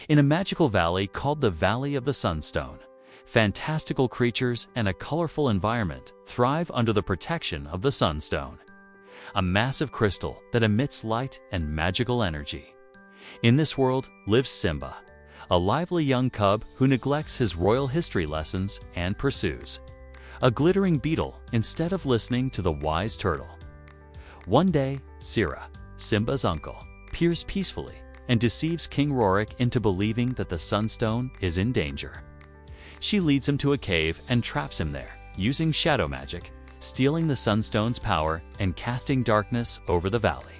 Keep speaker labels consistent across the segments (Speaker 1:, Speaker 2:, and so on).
Speaker 1: In a magical valley called the Valley of the Sunstone, fantastical creatures and a colorful environment thrive under the protection of the Sunstone, a massive crystal that emits light and magical energy. In this world lives Simba, a lively young cub who neglects his royal history lessons and pursues a glittering beetle instead of listening to the wise turtle. One day, Sira, Simba's uncle, peers peacefully and deceives King Rorik into believing that the Sunstone is in danger. She leads him to a cave and traps him there, using shadow magic, stealing the Sunstone's power and casting darkness over the valley.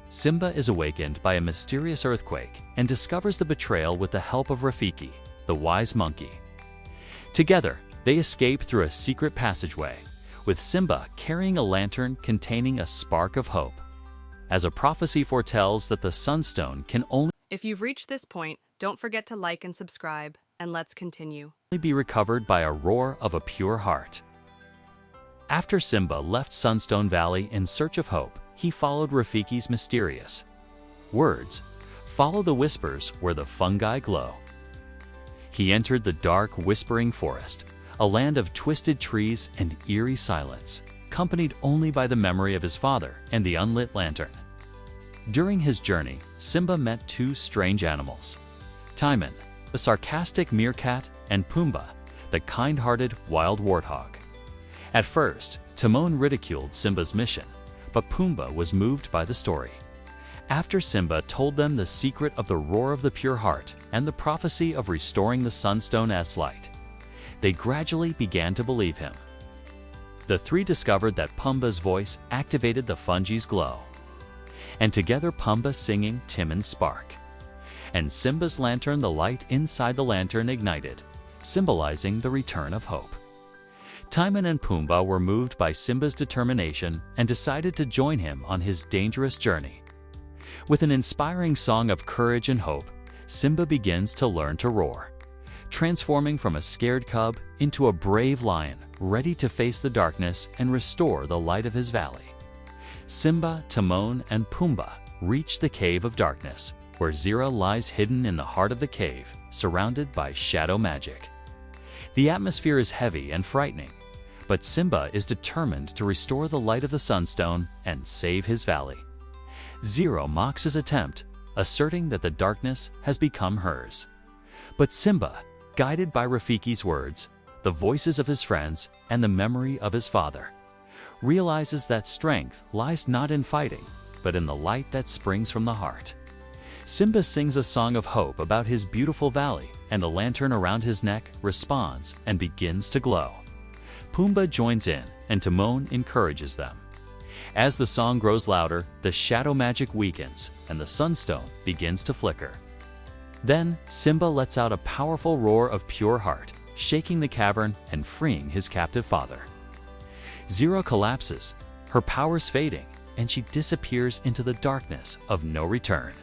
Speaker 1: Simba is awakened by a mysterious earthquake and discovers the betrayal with the help of Rafiki, the wise monkey. Together, they escape through a secret passageway, with Simba carrying a lantern containing a spark of hope, as a prophecy foretells that the Sunstone can only
Speaker 2: If you've reached this point, don't forget to like and subscribe, and let's continue.
Speaker 1: be recovered by a roar of a pure heart. After Simba left Sunstone Valley in search of hope, he followed Rafiki's mysterious words, "Follow the whispers where the fungi glow." He entered the dark, whispering forest, a land of twisted trees and eerie silence, accompanied only by the memory of his father and the unlit lantern. During his journey, Simba met two strange animals: Timon, the sarcastic meerkat, and Pumbaa, the kind-hearted wild warthog. At first, Timon ridiculed Simba's mission, but Pumbaa was moved by the story. After Simba told them the secret of the roar of the pure heart and the prophecy of restoring the Sunstone's light, they gradually began to believe him. The three discovered that Pumbaa's voice activated the fungi's glow, and together Pumbaa singing Timon's spark, and Simba's lantern, the light inside the lantern ignited, symbolizing the return of hope. Timon and Pumbaa were moved by Simba's determination and decided to join him on his dangerous journey. With an inspiring song of courage and hope, Simba begins to learn to roar, transforming from a scared cub into a brave lion, ready to face the darkness and restore the light of his valley. Simba, Timon, and Pumbaa reach the Cave of Darkness, where Zira lies hidden in the heart of the cave, surrounded by shadow magic. The atmosphere is heavy and frightening, but Simba is determined to restore the light of the Sunstone and save his valley. Zira mocks his attempt, asserting that the darkness has become hers. But Simba, guided by Rafiki's words, the voices of his friends, and the memory of his father, realizes that strength lies not in fighting, but in the light that springs from the heart. Simba sings a song of hope about his beautiful valley, and the lantern around his neck responds and begins to glow. Pumbaa joins in, and Timon encourages them. As the song grows louder, the shadow magic weakens, and the Sunstone begins to flicker. Then, Simba lets out a powerful roar of pure heart, shaking the cavern and freeing his captive father. Zira collapses, her powers fading, and she disappears into the darkness of no return.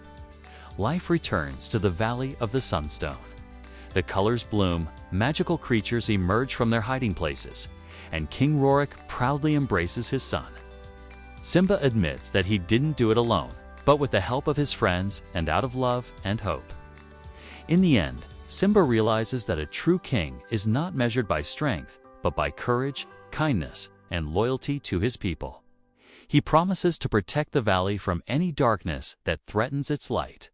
Speaker 1: Life returns to the Valley of the Sunstone. The colors bloom, magical creatures emerge from their hiding places, and King Rorik proudly embraces his son. Simba admits that he didn't do it alone, but with the help of his friends and out of love and hope. In the end, Simba realizes that a true king is not measured by strength, but by courage, kindness, and loyalty to his people. He promises to protect the valley from any darkness that threatens its light.